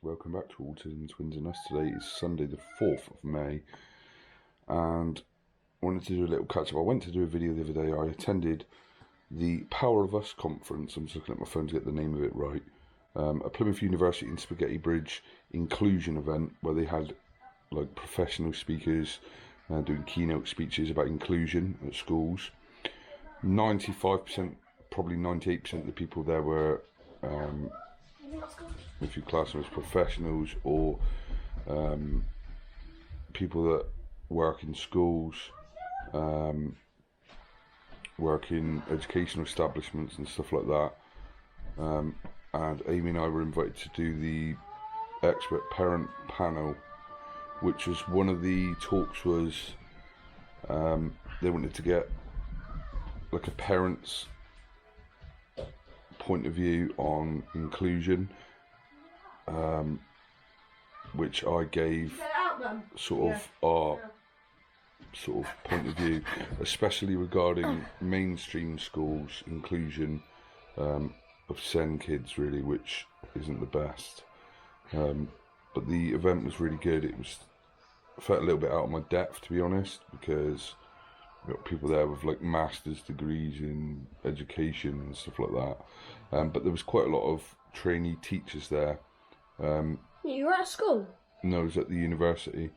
welcome back to Autism Twins and Us. Today is Sunday the 4th of May and I wanted to do a little catch up. I went to do a video the other day. I attended the Power of Us conference. I'm just looking at my phone to get the name of it right. A Plymouth University and Spaghetti Bridge inclusion event where they had like professional speakers doing keynote speeches about inclusion at schools. 95%, probably 98% of the people there were if you class them as professionals or people that work in schools, work in educational establishments and stuff like that. And Amy and I were invited to do the expert parent panel, which was one of the talks was they wanted to get like a parent's point of view on inclusion, which I gave sort of our sort of point of view, especially regarding mainstream schools inclusion of SEN kids, really, which isn't the best. But the event was really good. I felt a little bit out of my depth, to be honest, because we've got people there with like master's degrees in education and stuff like that. But there was quite a lot of trainee teachers there. You were at school? No, I was at the university.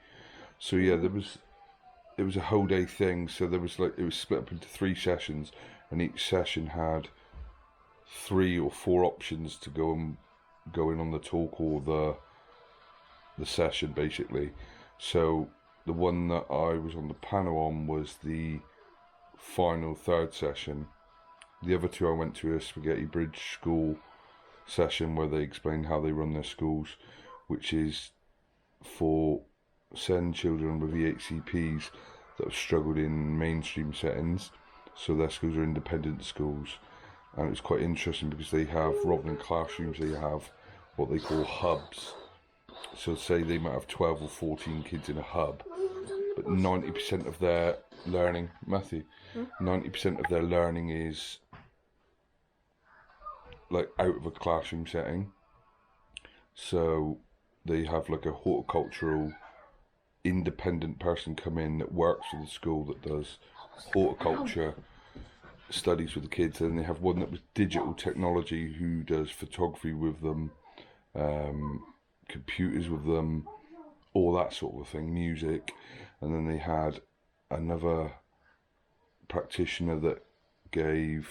So yeah, it was a whole day thing. So there was it was split up into 3 sessions, and each session had 3 or 4 options to go in on the talk or the session, basically. So the one that I was on the panel on was the final 3rd session. The other 2 I went to a Spaghetti Bridge school session where they explained how they run their schools, which is for SEN children with EHCPs that have struggled in mainstream settings. So their schools are independent schools, and it's quite interesting because they have, rather than classrooms, they have what they call hubs. So say they might have 12 or 14 kids in a hub, but 90% of their learning, 90% of their learning is like out of a classroom setting. So they have like a horticultural independent person come in that works for the school that does horticulture studies with the kids, and they have one that was digital technology who does photography with them, computers with them, all that sort of thing, music. And then they had another practitioner that gave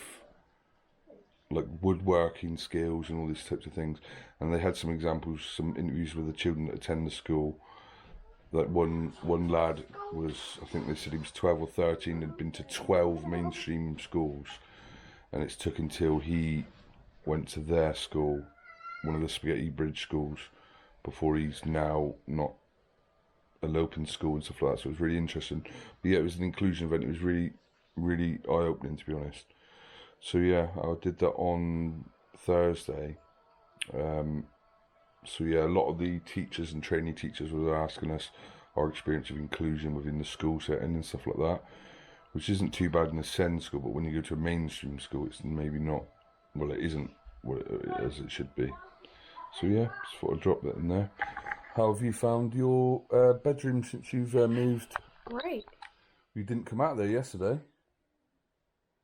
like woodworking skills and all these types of things. And they had some examples, some interviews with the children that attend the school. Like one lad was, I think they said he was 12 or 13, had been to 12 mainstream schools, and it's took until he went to their school, one of the Spaghetti Bridge schools, before he's now not an open school and stuff like that. So it was really interesting. But yeah, it was an inclusion event. It was really, really eye-opening, to be honest. So yeah, I did that on Thursday. So yeah, a lot of the teachers and trainee teachers were asking us our experience of inclusion within the school setting and stuff like that, which isn't too bad in a SEN school, but when you go to a mainstream school, it's maybe not, well, it isn't as it should be. So yeah, just thought I'd drop that in there. How have you found your bedroom since you've moved? Great. You didn't come out there yesterday.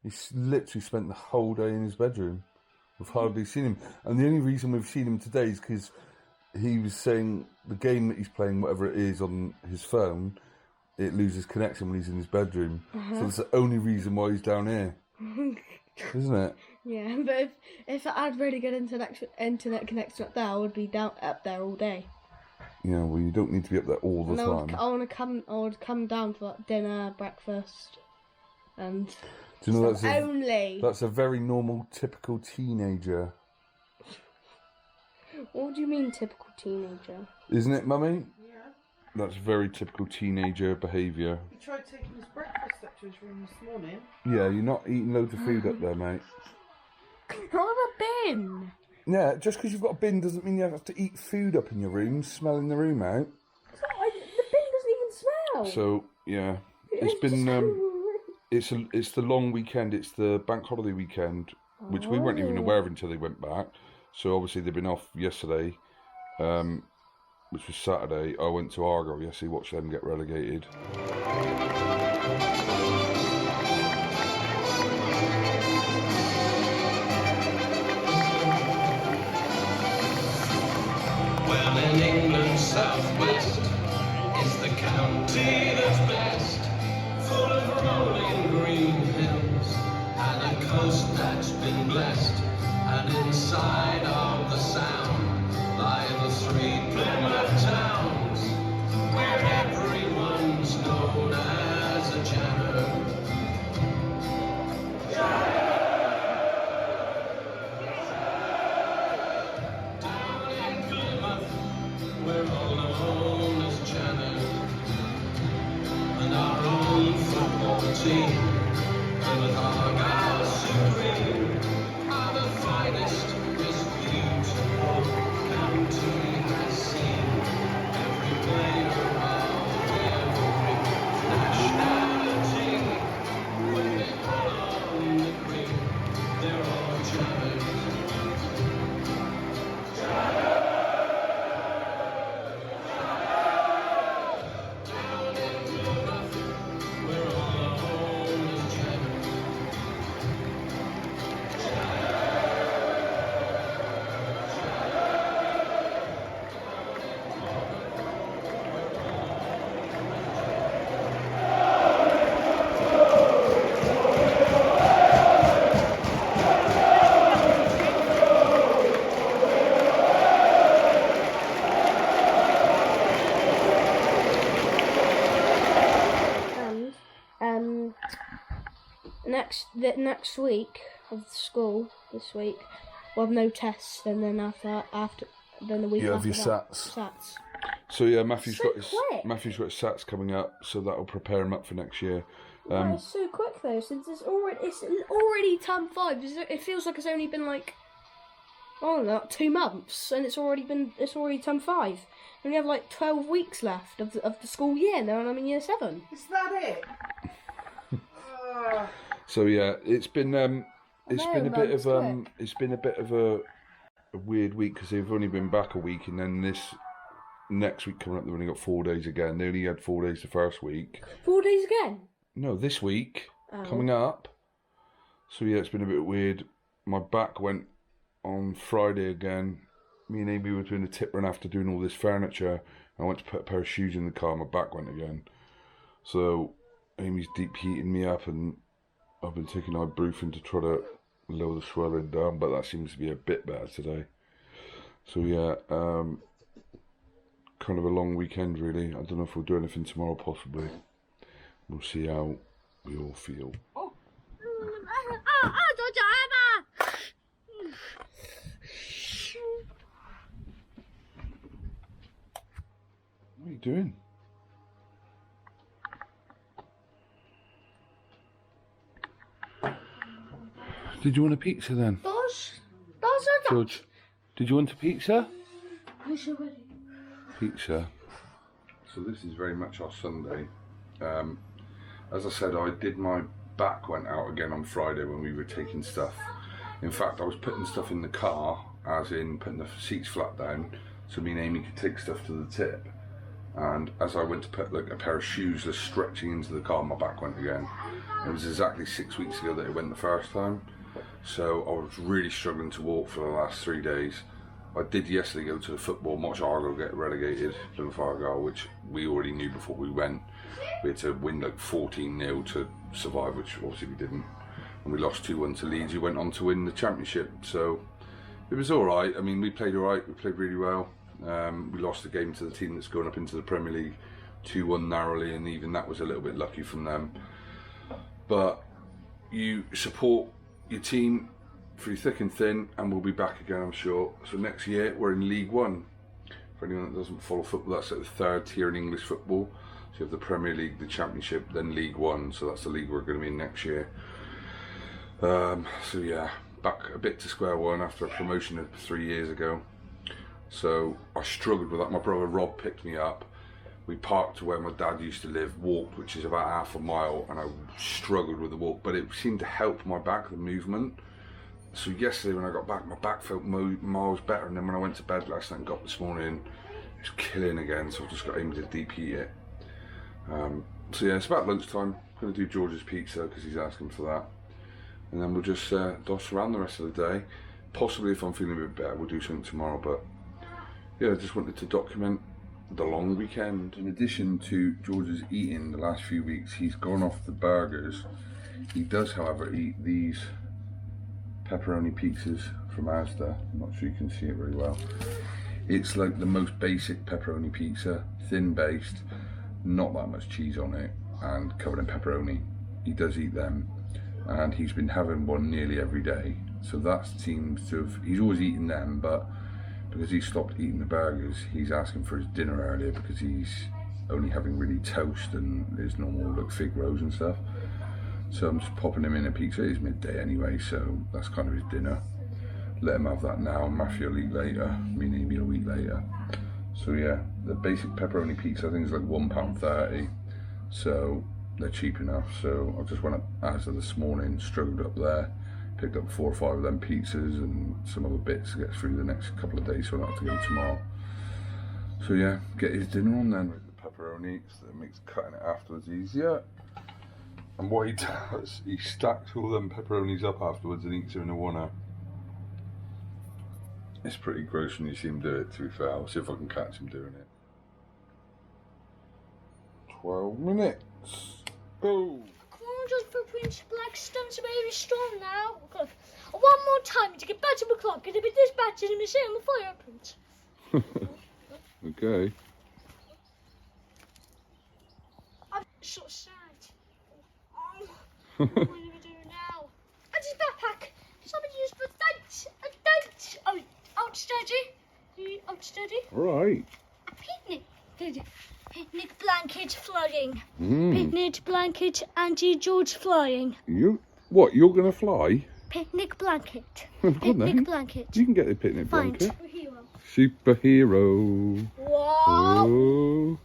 He literally spent the whole day in his bedroom. We've hardly seen him. And the only reason we've seen him today is because he was saying the game that he's playing, whatever it is on his phone, it loses connection when he's in his bedroom. So that's the only reason why he's down here. Isn't it? Yeah, but if I had really good internet connection up there, I would be up there all day. Yeah, well, you don't need to be up there all the time. I would come down for like dinner, breakfast, and do you know that's a very normal, typical teenager. What do you mean, typical teenager? Isn't it, Mummy? Yeah. That's very typical teenager behaviour. He tried taking his breakfast up to his room this morning. Yeah, you're not eating loads of food up there, mate. Not a bin. Yeah, just because you've got a bin doesn't mean you have to eat food up in your room, smelling the room out. The bin doesn't even smell. So yeah, it's been it's the long weekend. It's the bank holiday weekend, which we weren't even aware of until they went back. So obviously they've been off yesterday, which was Saturday. I went to Argyle yesterday, watched them get relegated. Well, in England's southwest is the county that's blessed, full of rolling green hills and a coast that's been blessed. And inside of the sound lie the three Plymouth towns, where everyone's known as a Janner. Down in Plymouth, we're all known as Janner, and our own football team, Plymouth Argyle Supreme, are the finest this beautiful county has seen. Every player of every nationality, when they pull on the green, they're all Janners. Down in Plymouth, we're all known as Janners. And next week of school, this week, we'll have no tests, and then after the week You have after your that, SATs. So yeah, Matthew's So got his quick. SATs coming up, so that'll prepare him up for next year. Wow, it's so quick though, since it's already term 5. It feels like it's only been like, I don't know, 2 months, and it's already term 5. And we have like 12 weeks left of the school year, and I'm in year 7. Is that it? So yeah, it's been a bit of a weird week because they've only been back a week, and then this next week coming up they've only got 4 days again. They only had 4 days the first week. 4 days again? No, this week Oh. coming up. So yeah, it's been a bit weird. My back went on Friday again. Me and Amy were doing a tip run after doing all this furniture. I went to put a pair of shoes in the car. My back went again. So Amy's deep heating me up, and I've been taking ibuprofen to try to lower the swelling down, but that seems to be a bit better today. So yeah, kind of a long weekend really. I don't know if we'll do anything tomorrow, possibly. We'll see how we all feel. What are you doing? Did you want a pizza then? George, did you want a pizza? Pizza. So this is very much our Sunday. As I said, my back went out again on Friday when we were taking stuff. In fact, I was putting stuff in the car, as in putting the seats flat down, so me and Amy could take stuff to the tip. And as I went to put like a pair of shoes just stretching into the car, my back went again. It was exactly 6 weeks ago that it went the first time. So I was really struggling to walk for the last 3 days. I did yesterday go to the football and watch Argyle get relegated, Plymouth Argyle, which we already knew before we went. We had to win like 14-0 to survive, which obviously we didn't. And we lost 2-1 to Leeds, who went on to win the championship. So it was all right. I mean, we played all right. We played really well. We lost the game to the team that's going up into the Premier League 2-1 narrowly, and even that was a little bit lucky from them. But you support your team through thick and thin, and we'll be back again, I'm sure. So next year we're in League One. For anyone that doesn't follow football, that's at the 3rd tier in English football. So you have the Premier League, the Championship, then League One. So that's the league we're going to be in next year. So yeah, back a bit to square one after a promotion of 3 years ago. So I struggled with that. My brother Rob picked me up. We parked to where my dad used to live, walked, which is about half a mile, and I struggled with the walk, but it seemed to help my back, the movement. So yesterday when I got back, my back felt miles better, and then when I went to bed last night and got up this morning, it was killing again, so I've just got aim to deep heat it. So yeah, it's about lunchtime. I'm going to do George's pizza because he's asking for that. And then we'll just doss around the rest of the day. Possibly if I'm feeling a bit better, we'll do something tomorrow, but yeah, I just wanted to document the long weekend. In addition to George's eating the last few weeks, he's gone off the burgers. He does, however, eat these pepperoni pizzas from Asda. I'm not sure you can see it very well. It's like the most basic pepperoni pizza, thin based, not that much cheese on it, and covered in pepperoni. He does eat them, and he's been having one nearly every day. So that seems to have, he's always eating them, but because he stopped eating the burgers, he's asking for his dinner earlier because he's only having really toast and his normal like fig roes and stuff. So I'm just popping him in a pizza. It's midday anyway, so that's kind of his dinner. Let him have that now. Matthew will eat later. Me and Amy will eat later. So yeah, the basic pepperoni pizza I think is like £1.30. So they're cheap enough. So I just went up Asda this morning, struggled up there, picked up 4 or 5 of them pizzas and some other bits to get through the next couple of days so I don't have to go tomorrow. So yeah, get his dinner on then with the pepperoni, so it makes cutting it afterwards easier. And what he does, he stacks all them pepperonis up afterwards and eats them in a one-up. It's pretty gross when you see him do it, to be fair. I'll see if I can catch him doing it. 12 minutes. Oh! Come on, just for Prince Blackstone's very strong now. Okay. One more time to get back to the clock. Gonna be dispatched in the museum of fire, Prince. Okay. I'm so sad. What are we doing now? And his backpack. Somebody used for thanks. Oh, out steady. Out steady. Right. A picnic. Picnic blanket flying. Mm. Picnic blanket, Auntie George flying. What, you're going to fly? Picnic blanket. Go on then. Picnic blanket. You can get a picnic Fine. blanket. Superhero. Superhero. Whoa.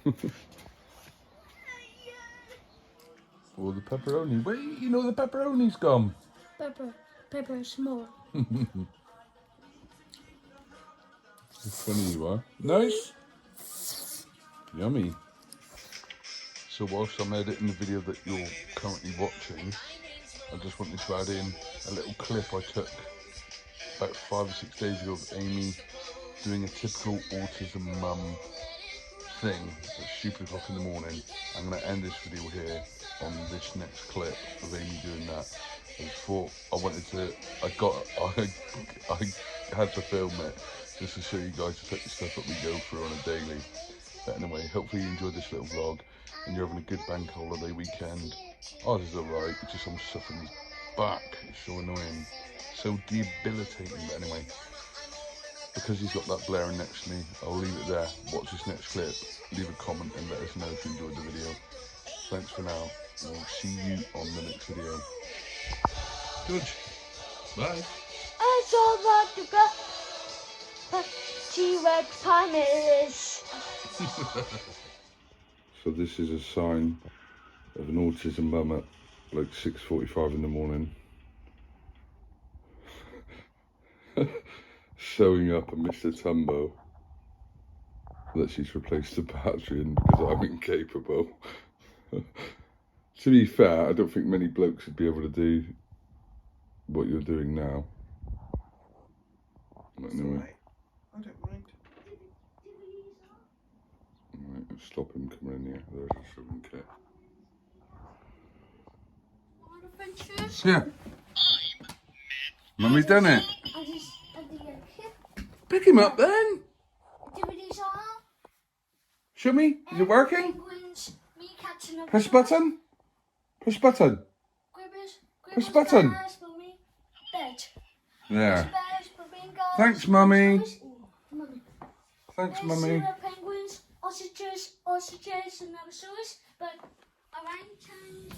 Oh. Oh, the pepperoni. Wait, you know the pepperoni's gone. Pepper small. Funny you are. Nice. Yummy. So whilst I'm editing the video that you're currently watching, I just wanted to add in a little clip I took about 5 or 6 days ago of Amy doing a typical autism mum thing at stupid o'clock in the morning. I'm going to end this video here on this next clip of Amy doing that. I just thought I had to film it just to show you guys the type of stuff that we go through on a daily. But anyway, hopefully you enjoyed this little vlog and you're having a good bank holiday weekend. Ours is alright, it's just I'm suffering his back. It's so annoying, so debilitating. But anyway, because he's got that blaring next to me, I'll leave it there. Watch this next clip, leave a comment and let us know if you enjoyed the video. Thanks for now, and we'll see you on the next video. Good. Bye. It's all about to go. T-Rex time it is. So this is a sign of an autism mum at like 6:45 in the morning. Sewing up a Mr. Tumbo that she's replaced the battery in because I'm incapable. To be fair, I don't think many blokes would be able to do what you're doing now. But anyway. Right. I don't mind. Right, let's stop him coming in here. There's a sewing kit. Yeah. Mummy's done it. Pick him up then. Show me. Is it working? Push button. Push button. Push button. There. Thanks, Mummy. Thanks, Mummy. Penguins, ostriches, and allosaurus, but orangutans.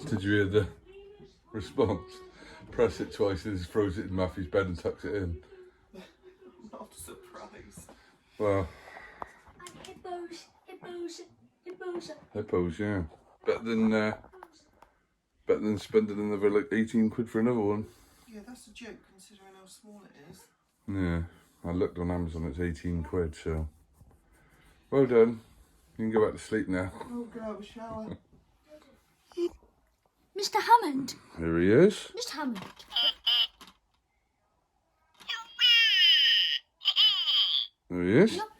Did you hear the response? Press it twice and it throws it in Matthew's bed and tucks it in. Not a surprise. Well, And hippos. hippos, yeah. Better than better than spending another like 18 quid for another one. Yeah, that's a joke considering how small it is. Yeah, I looked on Amazon, it's 18 quid, so. Well done. You can go back to sleep now. Oh, go have a shower. Mr. Hammond. Here he is. Mr. Hammond. There he is. Look,